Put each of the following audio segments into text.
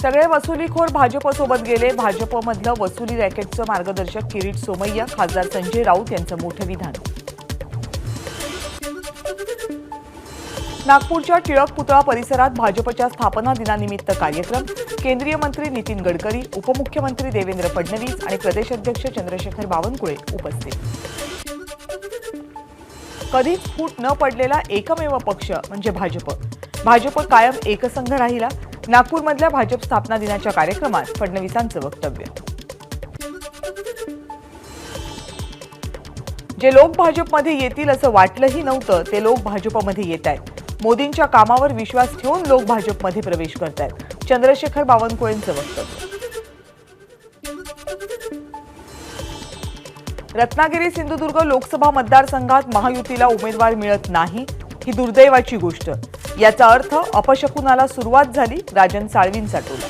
सगळे वसुलीखोर भाजपसोबत गेले. भाजपमधलं वसुली रॅकेटचं मार्गदर्शक किरीट सोमय्या, खासदार संजय राऊत यांचं मोठं विधान. नागपूरच्या टिळक पुतळा परिसरात भाजपच्या स्थापना दिनानिमित्त कार्यक्रम. केंद्रीय मंत्री नितीन गडकरी, उपमुख्यमंत्री देवेंद्र फडणवीस आणि प्रदेशाध्यक्ष चंद्रशेखर बावनकुळे उपस्थित. कधीच फूट न पडलेला एकमेव पक्ष म्हणजे भाजप. भाजप कायम एकसंघ राहिला. नागपूरमधल्या भाजप स्थापना दिनाच्या कार्यक्रमात फडणवीसांचं वक्तव्य. जे लोक भाजपमध्ये येतील असं वाटलंही नव्हतं ते लोक भाजपमध्ये येत आहेत. मोदींच्या कामावर विश्वास ठेवून लोक भाजपमध्ये प्रवेश करत आहेत. चंद्रशेखर बावनकुळेंचं वक्तव्य. रत्नागिरी सिंधुदुर्ग लोकसभा मतदारसंघात महायुतीला उमेदवार मिळत नाही ही दुर्दैवाची गोष्ट. याचा अर्थ अपशकुनाला सुरुवात झाली. राजन साळवींचा टोला.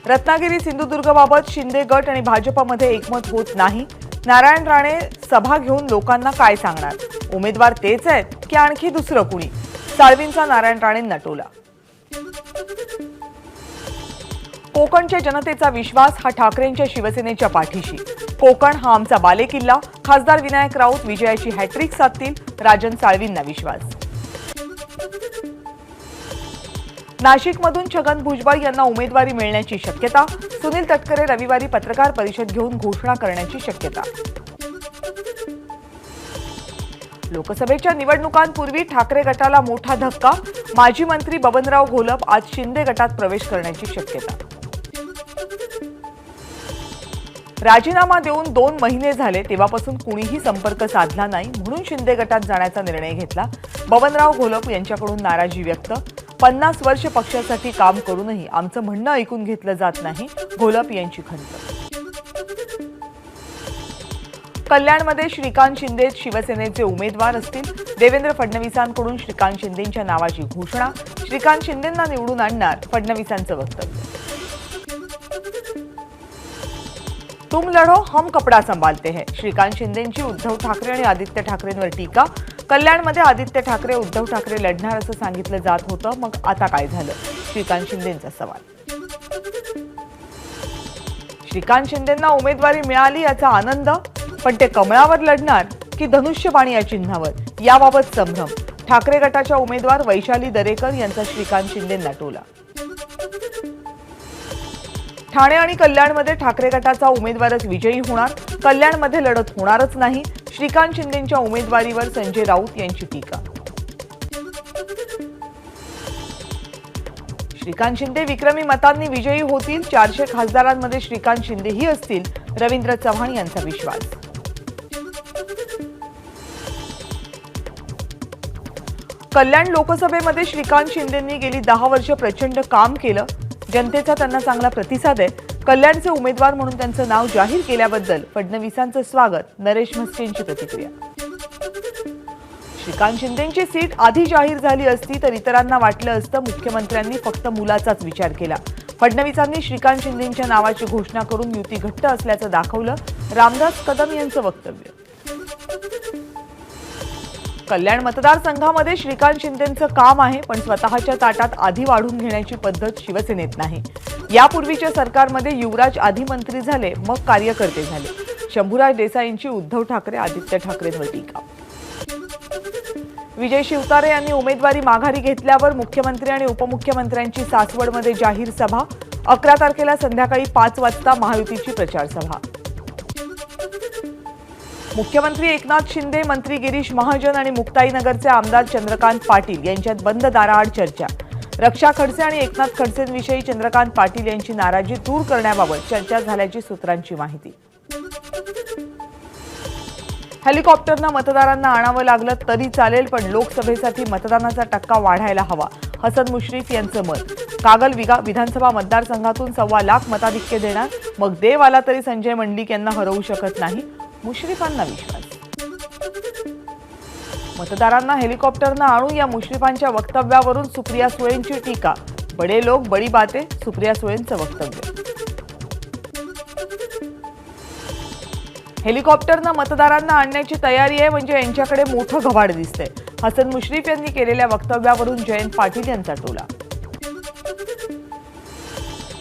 रत्नागिरी सिंधुदुर्गबाबत शिंदे गट आणि भाजपमध्ये एकमत होत नाही. नारायण राणे सभा घेऊन लोकांना काय सांगणार? उमेदवार तेच आहेत की आणखी दुसरं कुणी? साळवींचा नारायण राणेंना टोला. कोकणच्या जनतेचा विश्वास हा ठाकरेंच्या शिवसेनेच्या पाठीशी. कोकण हा आमचा बालेकिल्ला. खासदार विनायक राऊत विजयाची हॅट्रिक साधतील. राजन साळवींना विश्वास. नाशिकमधून छगन भुजबळ यांना उमेदवारी मिळण्याची शक्यता. सुनील तटकरे रविवारी पत्रकार परिषद घेऊन घोषणा करण्याची शक्यता. लोकसभेच्या निवडणुकांपूर्वी ठाकरे गटाला मोठा धक्का. माजी मंत्री बबनराव घोलप आज शिंदे गटात प्रवेश करण्याची शक्यता. राजीनामा देऊन 2 महिने झाले तेव्हापासून कुणीही संपर्क साधला नाही म्हणून शिंदे गटात जाण्याचा निर्णय घेतला. बबनराव घोलप यांच्याकडून नाराजी व्यक्त. 50 वर्ष पक्षासाठी काम करूनही आमचं म्हणणं ऐकून घेतलं जात नाही. घोलप यांची खंत. कल्याणमध्ये श्रीकांत शिंदे शिवसेनेचे उमेदवार असतील. देवेंद्र फडणवीसांकडून श्रीकांत शिंदेंच्या नावाची घोषणा. श्रीकांत शिंदेंना निवडून आणणार. फडणवीसांचं वक्तव्य. तुम लढो हम कपडा संभालते हैं. श्रीकांत शिंदेंची उद्धव ठाकरे आणि आदित्य ठाकरेंवर टीका. कल्याणमध्ये आदित्य ठाकरे उद्धव ठाकरे लढणार असं सांगितलं जात होतं. मग आता काय झालं? श्रीकांत शिंदेंचा सवाल. श्रीकांत शिंदेंना उमेदवारी मिळाली याचा आनंद, पण ते कमळावर लढणार की धनुष्यबाणी या चिन्हावर याबाबत संभ्रम. ठाकरे गटाच्या उमेदवार वैशाली दरेकर यांचा श्रीकांत शिंदेंना टोला. ठाणे आणि कल्याणमध्ये ठाकरे गटाचा उमेदवारच विजयी होणार. कल्याणमध्ये लढत होणारच नाही. श्रीकांत शिंदेंच्या उमेदवारीवर संजय राऊत यांची टीका. श्रीकांत शिंदे विक्रमी मतांनी विजयी होतील. 400 खासदारांमध्ये श्रीकांत शिंदेही असतील. रवींद्र चव्हाण यांचा विश्वास. कल्याण लोकसभेमध्ये श्रीकांत शिंदेंनी गेली 10 वर्ष प्रचंड काम केलं. जनतेचा त्यांना चांगला प्रतिसाद आहे. कल्याणचे उमेदवार म्हणून त्यांचं नाव जाहीर केल्याबद्दल फडणवीसांचं स्वागत. नरेश म्हस्केंची प्रतिक्रिया. श्रीकांत शिंदेंची सीट आधी जाहीर झाली असती तर इतरांना वाटलं असतं मुख्यमंत्र्यांनी फक्त मुलाचाच विचार केला. फडणवीसांनी श्रीकांत शिंदेंच्या नावाची घोषणा करून युती घट्ट असल्याचं दाखवलं. रामदास कदम यांचं वक्तव्य. कल्याण मतदारसंघामध्ये श्रीकांत शिंदेंचं काम आहे, पण स्वतःच्या ताटात आधी वाढून घेण्याची पद्धत शिवसेनेत नाही. यापूर्वीच्या सरकारमध्ये युवराज आधी मंत्री झाले, मग कार्यकर्ते झाले. शंभूराज देसाईंची उद्धव ठाकरे आदित्य ठाकरेंवर टीका. विजय शिवतारे यांनी उमेदवारी माघारी घेतल्यावर मुख्यमंत्री आणि उपमुख्यमंत्र्यांची सासवडमध्ये जाहीर सभा. 11 तारखेला संध्याकाळी 5 वाजता महायुतीची प्रचार सभा. मुख्यमंत्री एकनाथ शिंदे, मंत्री गिरीश महाजन आणि मुक्ताईनगरचे आमदार चंद्रकांत पाटील यांच्यात बंद दाराआड चर्चा. रक्षा खडसे आणि एकनाथ खडसेंविषयी चंद्रकांत पाटील यांची नाराजी दूर करण्याबाबत चर्चा झाल्याची सूत्रांची माहिती. हेलिकॉप्टरनं मतदारांना आणावं लागलं तरी चालेल, पण लोकसभेसाठी मतदानाचा टक्का वाढायला हवा. हसन मुश्रीफ यांचं मत. कागल विधानसभा मतदारसंघातून 1.25 लाख मताधिक्य देणार. मग देव आला तरी संजय मंडलिक यांना हरवू शकत नाही. मुश्रीफांना विश्वास. मतदारांना हेलिकॉप्टरनं आणू या मुश्रीफांच्या वक्तव्यावरून सुप्रिया सुळेंची टीका. बडे लोक बडी बाते. सुप्रिया सुळेंचं वक्तव्य. हेलिकॉप्टरनं मतदारांना आणण्याची तयारी आहे म्हणजे यांच्याकडे मोठं घबाड दिसतंय. हसन मुश्रीफ यांनी केलेल्या वक्तव्यावरून जयंत पाटील यांचा टोला.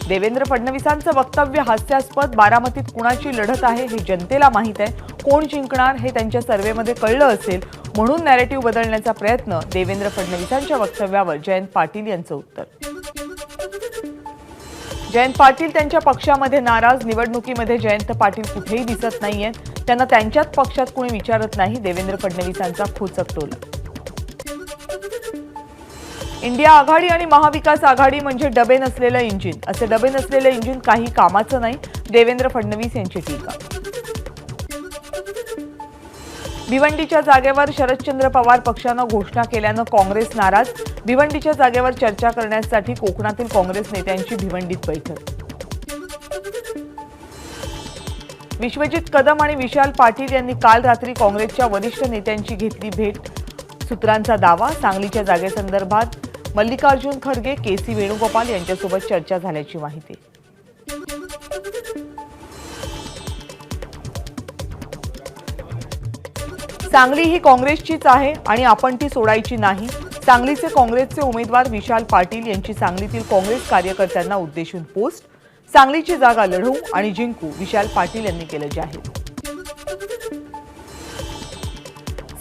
देवेंद्र फडणवीसांचं वक्तव्य हास्यास्पद. बारामतीत कुणाची लढत आहे हे जनतेला माहित आहे. कोण जिंकणार हे त्यांच्या सर्व्हेमध्ये कळलं असेल म्हणून नॅरेटिव्ह बदलण्याचा प्रयत्न. देवेंद्र फडणवीसांच्या वक्तव्यावर जयंत पाटील यांचं उत्तर. जयंत पाटील त्यांच्या पक्षामध्ये नाराज. निवडणुकीमध्ये जयंत पाटील कुठेही दिसत नाहीये. त्यांना त्यांच्याच पक्षात कोणी विचारत नाही. देवेंद्र फडणवीसांचा खोचक टोला. इंडिया आघाडी आणि महाविकास आघाडी म्हणजे डबे नसलेलं इंजिन. असे डबे नसलेलं इंजिन काही कामाचं नाही. देवेंद्र फडणवीस यांची टीका. भिवंडीच्या जागेवर शरदचंद्र पवार पक्षानं घोषणा केल्यानं काँग्रेस नाराज. भिवंडीच्या जागेवर चर्चा करण्यासाठी कोकणातील काँग्रेस नेत्यांची भिवंडीत बैठक. विश्वजित कदम आणि विशाल पाटील यांनी काल रात्री काँग्रेसच्या वरिष्ठ नेत्यांची घेतली भेट. सूत्रांचा दावा सांगलीच्या जागेसंदर्भात मल्लिकार्जुन खरगे, केसी वेणुगोपाल यांच्यासोबत चर्चा झाल्याची माहिती. सांगली ही काँग्रेसचीच आहे आणि आपण ती सोडायची नाही. सांगलीचे काँग्रेसचे उमेदवार विशाल पाटील यांची सांगलीतील काँग्रेस कार्यकर्त्यांना उद्देशून पोस्ट. सांगलीची जागा लढवू आणि जिंकू, विशाल पाटील यांनी केलं जाहीर.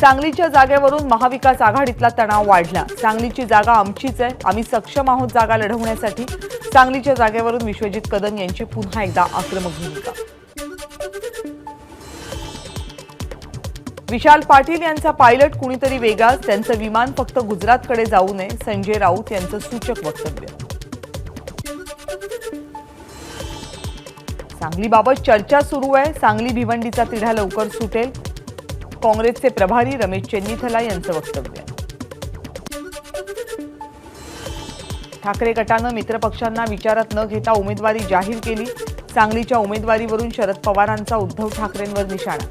सांगलीच्या जागेवरून महाविकास आघाडीतला तणाव वाढला. सांगलीची जागा आमचीच आहे, आम्ही सक्षम आहोत जागा लढवण्यासाठी. सांगलीच्या जागेवरून विश्वजित कदम यांची पुन्हा एकदा आक्रमक भूमिका. विशाल पाटील यांचा पायलट कुणीतरी वेगळाच. त्यांचं विमान फक्त गुजरातकडे जाऊ नये, संजय राऊत यांचं सूचक वक्तव्य. सांगलीबाबत चर्चा सुरू आहे. सांगली भिवंडीचा तिढा लवकर सुटेल. काँग्रेसचे प्रभारी रमेश चेन्नीथला यांचं वक्तव्य. ठाकरे गटानं मित्रपक्षांना विचारात न घेता उमेदवारी जाहीर केली. सांगलीच्या उमेदवारीवरून शरद पवारांचा उद्धव ठाकरेंवर निशाणा.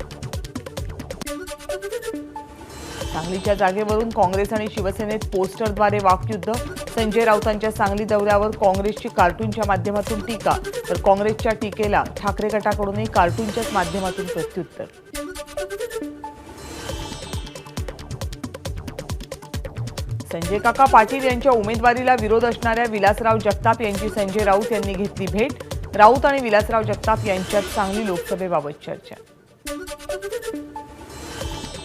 सांगलीच्या जागेवरून काँग्रेस आणि शिवसेनेत पोस्टरद्वारे वाकयुद्ध. संजय राऊतांच्या सांगली दौऱ्यावर काँग्रेसची कार्टूनच्या माध्यमातून टीका, तर काँग्रेसच्या टीकेला ठाकरे गटाकडूनही कार्टूनच्याच माध्यमातून प्रत्युत्तर. संजय काका पाटील यांच्या उमेदवारीला विरोध असणाऱ्या विलासराव जगताप यांची संजय राऊत यांनी घेतली भेट. राऊत आणि विलासराव जगताप यांच्यात सांगली लोकसभेबाबत चर्चा.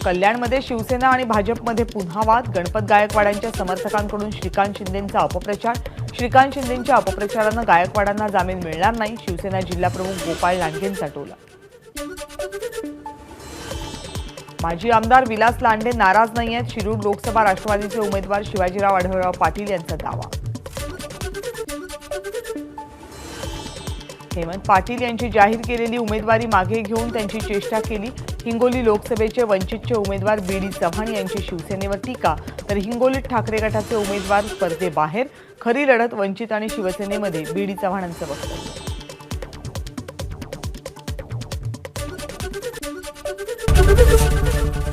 कल्याणमध्ये शिवसेना आणि भाजपमध्ये पुन्हा वाद. गणपत गायकवाडांच्या समर्थकांकडून श्रीकांत शिंदेंचा अपप्रचार. श्रीकांत शिंदेंच्या अपप्रचारानं गायकवाडांना जामीन मिळणार नाही, शिवसेना जिल्हाप्रमुख गोपाळ लांडेंचा टोला. माजी आमदार विलास लांडे नाराज नाही आहेत. शिरूर लोकसभा राष्ट्रवादीचे उमेदवार शिवाजीराव आढळराव पाटील यांचा दावा. हेमंत पाटील यांची जाहीर केलेली उमेदवारी मागे घेऊन त्यांची चेष्टा केली. हिंगोली लोकसभेचे वंचितचे उमेदवार बीडी चव्हाण यांची शिवसेनेवर टीका, तर हिंगोलीत ठाकरे गटाचे उमेदवार स्पर्धेबाहेर. खरी लढत वंचित आणि शिवसेनेमध्ये, बीडी चव्हाणांचं वक्तव्य.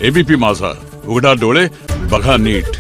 एबीपी माझा, उघडा डोळे बघा नीट.